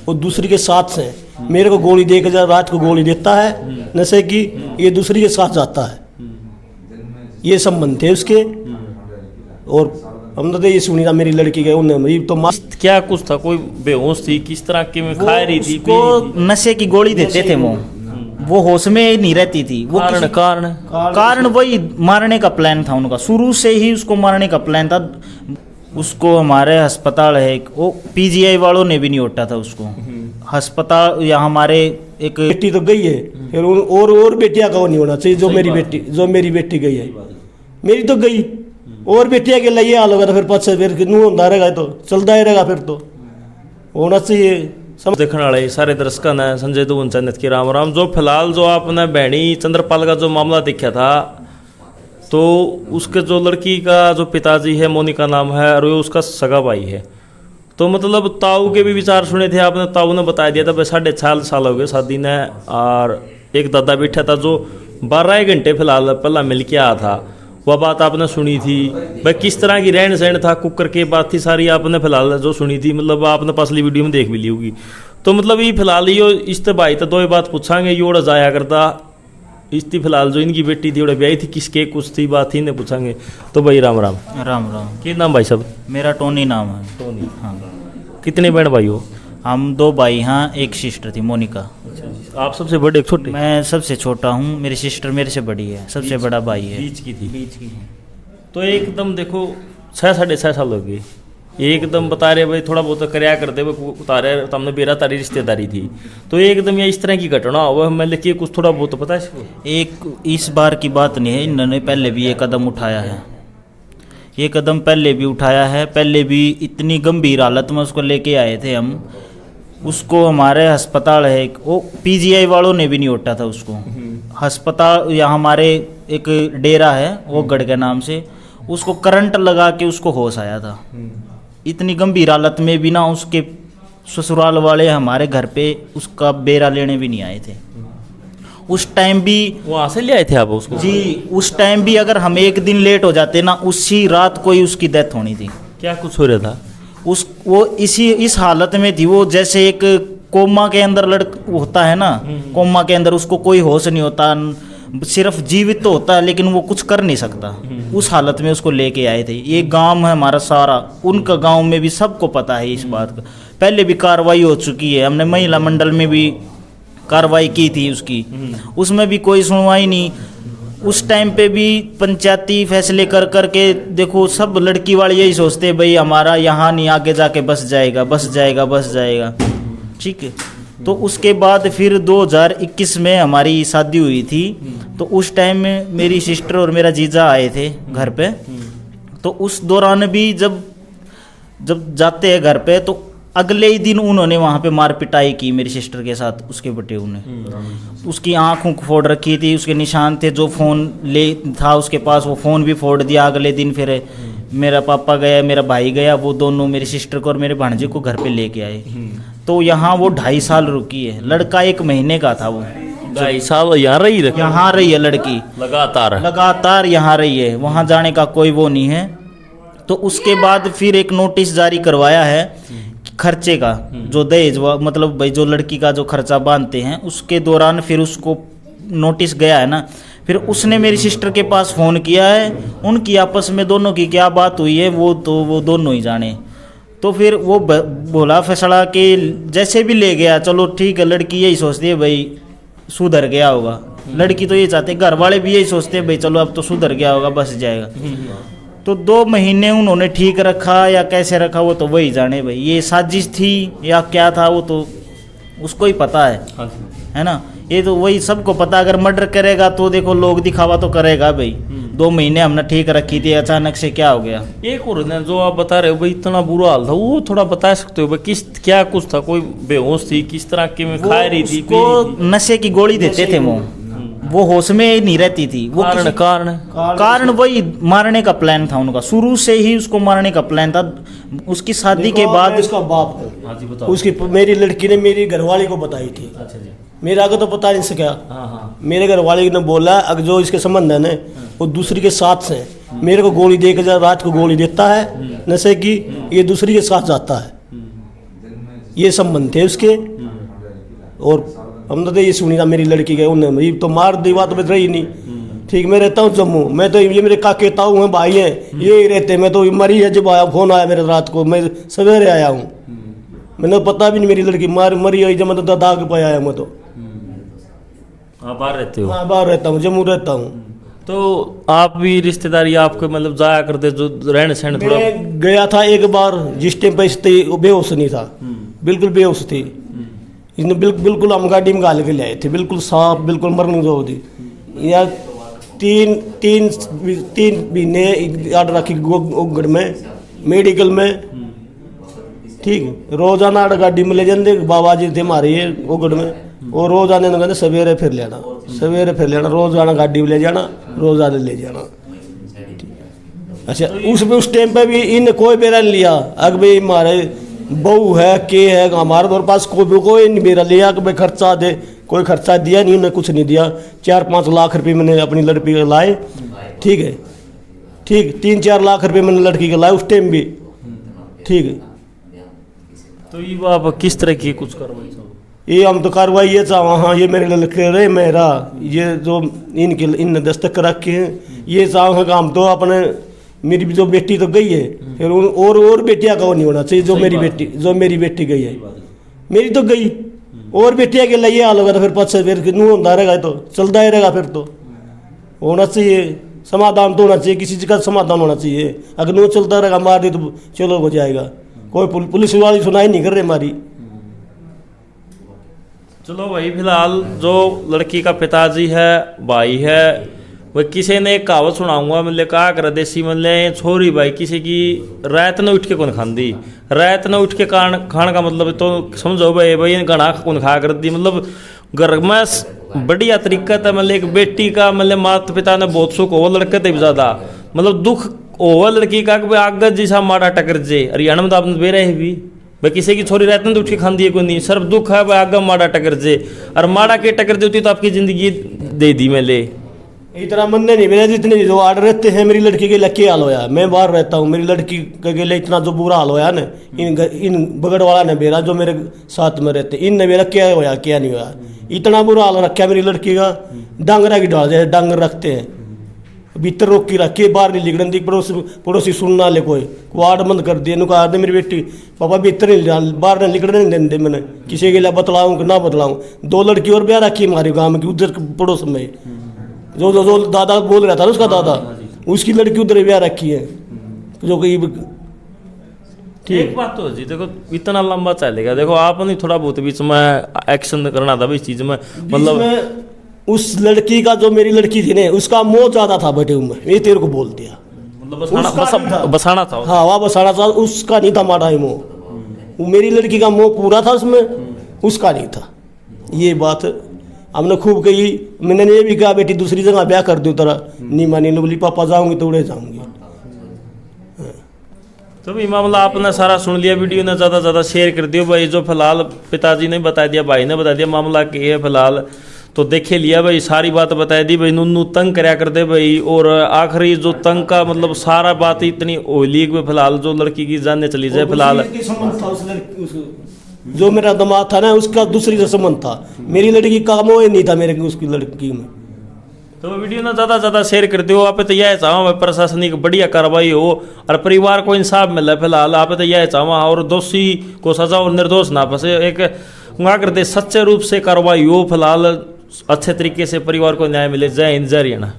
वो दूसरी के साथ से मेरे को गोली दे के रात को गोली देता है नशे की, ये दूसरी के साथ जाता है। ये संबंध थे उसके। और हमने तो ये सुनी था मेरी लड़की के उन्होंने तो क्या कुछ था, कोई बेहोश थी, किस तरह की में खा रही थी? उसको नशे की गोली देते थे वो होश में नहीं रहती थी। वो कारण वही मारने का प्लान था उनका, शुरू से ही उसको मारने का प्लान था। उसको हमारे अस्पताल है, वो पीजीआई वालों ने भी नहीं उठा था उसको अस्पताल। या हमारे एक बेटी तो गई है, फिर और बेटियां का नहीं होना चाहिए। जो मेरी बेटी गई है, मेरी तो गई, और बेटियां के लिए हाल होगा तो फिर पछे फिर नू होता रहेगा, तो चलता ही रहेगा, फिर तो होना चाहिए। देखने वाले सारे दर्शकों ने संजय दुबन चैनल की राम राम। जो फिलहाल जो आपने बहनी चंद्रपाल का जो मामला देखा था, तो उसके जो लड़की का जो पिताजी है मोनिका नाम है और वो उसका सगा भाई है। तो मतलब ताऊ के भी विचार सुने थे आपने, ताऊ ने बता दिया था भाई 6.5 साल हो गए शादी ने, और एक दादा बैठा था जो 12 घंटे फिलहाल पहला मिल के आया था। वह बात आपने सुनी थी भाई, किस तरह की रहन सहन था, कुकर के बात थी सारी आपने फिलहाल जो सुनी थी, मतलब आपने पिछली वीडियो में देख भी ली होगी। तो मतलब ये फिलहाल यो इस भाई तो दो ही बात पूछांगे, ये ओड़ा जाया करता इसती फिलहाल जो इनकी बेटी थी ओड़े ब्याही थी, किसके कुछ थी बात ही ने पूछांगे। तो भाई राम राम। राम राम। क्या नाम भाई साहब? मेरा टोनी नाम है। टोनी। हाँ। कितने बहन भाई हो? हम 2 भाई हैं, एक सिस्टर थी मोनिका। आप सबसे बड़े एक छोटे? मैं सबसे छोटा हूँ, मेरी सिस्टर मेरे से बड़ी है, सबसे बड़ा भाई है। बीच की थी? बीच की। तो एकदम देखो 6-6.5 साल हो गए, एकदम बता रहे भाई थोड़ा बहुत करया करते उतारे तुमने बेरा तारी रिश्तेदारी थी, तो एकदम ये इस तरह की घटना हुआ मैं लिखिए कुछ थोड़ा बहुत पता है इसको? एक इस बार की बात नहीं है, इन्होंने पहले भी ये कदम उठाया है, ये कदम पहले भी उठाया है। पहले भी इतनी गंभीर हालत में उसको लेके आए थे हम, उसको हमारे अस्पताल है, वो पीजीआई वालों ने भी नहीं उठा था उसको अस्पताल। या हमारे एक डेरा है वो गढ़ के नाम से, उसको करंट लगा के उसको होश आया था। इतनी गंभीर हालत में भी ना उसके ससुराल वाले हमारे घर पे उसका बेरा लेने भी नहीं आए थे। उस टाइम भी वहाँ से ले आए थे आप उसको? जी, उस टाइम भी अगर हम एक दिन लेट हो जाते ना, उसी रात को ही उसकी डेथ होनी थी। क्या कुछ हो रहा था? वो इस हालत में थी, वो जैसे एक कोमा के अंदर होता है ना, कोमा के अंदर उसको कोई होश नहीं होता, सिर्फ जीवित तो होता है लेकिन वो कुछ कर नहीं सकता। उस हालत में उसको लेके आए थे। ये गांव है हमारा सारा, उनका गांव में भी सबको पता है इस बात का। पहले भी कार्रवाई हो चुकी है, हमने महिला मंडल में भी कार्रवाई की थी उसकी, उसमें भी कोई सुनवाई नहीं। उस टाइम पे भी पंचायती फैसले कर करके देखो, सब लड़की वाले यही सोचते भाई हमारा यहाँ नहीं आगे जाके बस जाएगा, बस जाएगा, बस जाएगा, ठीक है। तो उसके बाद फिर 2021 में हमारी शादी हुई थी, तो उस टाइम में मेरी सिस्टर और मेरा जीजा आए थे घर पे। तो उस दौरान भी जब जाते हैं घर पे, तो अगले ही दिन उन्होंने वहाँ पे मार पिटाई की मेरी सिस्टर के साथ, उसके बटेऊ ने। उसकी आँखों को फोड़ रखी थी, उसके निशान थे, जो फ़ोन ले था उसके पास वो फ़ोन भी फोड़ दिया। अगले दिन फिर मेरा पापा गया, मेरा भाई गया, वो दोनों मेरी सिस्टर को और मेरे भांजे को घर पे लेके आए। तो यहाँ वो 2.5 साल रुकी है। लड़का 1 महीने का था, वो 2.5 साल यहाँ रही है लड़की, लगातार यहाँ रही है, वहाँ जाने का कोई वो नहीं है। तो उसके बाद फिर एक नोटिस जारी करवाया है खर्चे का, जो दहेज मतलब भाई जो लड़की का जो खर्चा बांधते हैं, उसके दौरान फिर उसको नोटिस गया है ना। फिर उसने मेरी सिस्टर के पास फ़ोन किया है, उनकी आपस में दोनों की क्या बात हुई है वो दोनों ही जाने। तो फिर वो बोला फैसला कि जैसे भी ले गया, चलो ठीक है, लड़की यही सोचती है भाई सुधर गया होगा, लड़की तो ये चाहते, घर वाले भी यही सोचते हैं भाई चलो अब तो सुधर गया होगा, बस जाएगा। तो 2 महीने उन्होंने ठीक रखा या कैसे रखा वो तो वही जाने भाई, ये साजिश थी या क्या था वो तो उसको ही पता है ना। ये तो वही सबको पता, अगर मर्डर करेगा तो देखो लोग दिखावा तो करेगा भाई। 2 महीने हमने ठीक रखी थी, अचानक से क्या हो गया। एक और जो आप बता रहे हो भाई इतना बुरा हाल था, वो थोड़ा बता सकते हो भाई किस क्या कुछ था, कोई बेहोश थी, किस तरह की में खा रही थी? उसको नशे की गोली देते थे वो होश में नहीं रहती थी। वो कारण वही मारने का प्लान था उनका, शुरू से ही उसको मारने का प्लान था। उसकी शादी के बाद उसका बाप को उसकी मेरी लड़की ने मेरी घरवाली को बताई थी। अच्छा जी। मेरे आगे तो पता नहीं सका। मेरे घरवाले ने बोला अगर जो इसके संबंध है ना वो दूसरी के साथ से मेरे को गोली दे के रात को गोली देता है नशे की, ये दूसरी के साथ जाता है। ये संबंध थे उसके। और हमने तो ये सुनी था मेरी लड़की के, उन्होंने तो मार दी, बात बच रही नहीं। ठीक, मैं रहता हूँ जम्मू, मैं तो ये मेरे काके ताऊ हैं, भाई हैं, ये ही रहते। मैं तो मरी है जब आया, फोन आया मेरे रात को, मैं सवेरे आया हूँ। मैंने पता भी नहीं मेरी लड़की मरी है, जब मैं तो दाग पे आया। मैं तो आप बाहर रहते हो? हाँ, बाहर रहता हूँ, जम्मू रहता हूँ। तो आप भी रिश्तेदारी आपको मतलब जाया करते, जो रहन सहन थोड़ा? मैं गया था एक बार, जिस टाइम पे इसते वो बेहोश नहीं था, बिल्कुल बेहोश थी। इसने बिल्कुल हम गाड़ी में गाल के ले आए थे, बिल्कुल साफ, बिल्कुल मरने जो थी। या तीन महीने आड रखी गोगड़ में, मेडिकल में। ठीक, रोजाना आड गाड़ी में ले जाते, बाबा जी थे हमारे ये गोगड़ में, और रोज आने कहते सवेरे फिर लेना, सवेरे फिर लेना, रोज आना गाड़ी में ले जाना, रोज आने ले जाना। अच्छा, उस टाइम पे भी इन कोई बेरा नहीं लिया। अगर भाई हमारे बहू है के है, हमारे दौर पास कोई नहीं बेरा लिया कि भाई खर्चा दे, कोई खर्चा दिया नहीं, उन्हें कुछ नहीं दिया। 4-5 लाख रुपए मैंने अपनी लड़की के लाए। ठीक है, ठीक, 3-4 लाख रुपए मैंने लड़की के लाए उस टाइम भी। ठीक है, तो ये आप किस तरह की कुछ कार्रवाई? ये हम तो कार्रवाई ये चाह, हाँ ये मेरे लड़के रहे, मेरा ये जो इन दस्तक रखे हैं, ये चाह हम तो अपने, मेरी जो बेटी तो गई है, फिर और बेटियां का नहीं होना चाहिए। जो मेरी बेटी गई है, मेरी तो गई, और बेटियां के लिए हाल होगा तो फिर पछ फिर नू होता रहेगा, तो चलता ही रहेगा। फिर तो होना चाहिए समाधान, तो होना चाहिए, किसी चीज़ का समाधान होना चाहिए। अगर नू चलता रहेगा, मार दे तो चलो हो जाएगा। कोई पुलिस वाली सुनाई नहीं कर रही हमारी। चलो भाई, फिलहाल जो लड़की का पिताजी है, भाई है, वह किसी ने एक कहावत सुनाऊंगा, मतलब कहा कर देसी, मतलब छोरी भाई किसी की रात न उठ के कौन खाती, रात न उठ के खाने का मतलब तो समझो भाई घना कौन खा कर दी। मतलब घर में बढ़िया तरीका था, मतलब एक बेटी का मतलब माता पिता ने बहुत सुख हो, लड़के थे ज्यादा मतलब दुख हो लड़की का कि आगे जैसा माड़ा टकर जे। हरियाणा में तो आपने बे रहे भी भाई किसी की छोरी रहते तो उठ के खाती है कोई नहीं, सिर्फ दुख है भाई आगे माड़ा टकर जे, और माड़ा के टकर जे होती तो आपकी जिंदगी दे दी मैं ले। इतना मन नहीं मेरे, जितने जो आड़ रहते हैं मेरी लड़की के लिए क्या हाल होया। मैं बाहर रहता हूँ, मेरी लड़की के लिए इतना जो बुरा हाल होया ना, इन बगड़ वाला ने मेरा, जो मेरे साथ में रहते, इन ने मेरा क्या होया क्या नहीं होया, इतना बुरा हाल रखा मेरी लड़की का। डांगरा की डाल जैसे डांगर रखते हैं, भीतर रोक के रखे, बाहर नहीं निकलने दी, पड़ोसी सुनना ले, कोई वार्ड बंद कर दिए। नुका दे मेरी बेटी पापा भीतर नहीं, बाहर नहीं निकलने नहीं देते। मैंने किसी के लिए बतलाऊँ कि ना बतलाऊँ। 2 लड़की और ब्याह रखी हमारे गाँव की उधर पड़ोस में, जो दादा बोल रहा था ना, उसका दादा, उसकी लड़की उधर ब्याह रखी है। जो कि ठीक बात तो जी, देखो इतना लंबा चलेगा, देखो आप नहीं थोड़ा बहुत बीच में एक्शन करना था इस चीज में, मतलब उस लड़की का, जो मेरी लड़की थी ने, उसका मोह ज्यादा था बेटे में, ये तेरे को बोल दिया, मतलब बसाना था। हाँ, वह बसाना था, उसका नहीं था माड़ा ही मोह। मेरी लड़की का मोह पूरा था उसमें, उसका नहीं था। ये बात हमने खूब कही। मैंने ये भी कहा बेटी दूसरी जगह ब्याह कर दो, तेरा नहीं मानी, बोली पापा जाऊंगी तो उड़े जाऊंगी। तो भी मामला आपने सारा सुन लिया, वीडियो ने ज़्यादा से ज़्यादा शेयर कर दियो भाई। जो फिलहाल पिताजी ने बता दिया, भाई ने बता दिया मामला क्या है फिलहाल, तो देखे लिया भाई, सारी बात बता दी भाई। नुन्नू तंग कराया कर दे भाई, और आखिरी जो तंग का मतलब सारा बात इतनी ओली में फिलहाल जो लड़की की जानने चली जाए फिलहाल। जो मेरा दिमाग था ना, उसका दूसरी से संबंध था, मेरी लड़की का मोह ही नहीं था मेरे उसकी लड़की में। तो वीडियो ना ज़्यादा से ज़्यादा शेयर कर दो। आप तो यह चाहो प्रशासनिक बढ़िया कार्रवाई हो और परिवार को इंसाफ मिले फिलहाल। आप तो यह चाहो और दोषी को सजा और निर्दोष ना फंसे, एक वहाँ कर दे सच्चे रूप से कार्रवाई हो फिलहाल, अच्छे तरीके से परिवार को न्याय मिले। जय हिंद, जय हरियाणा।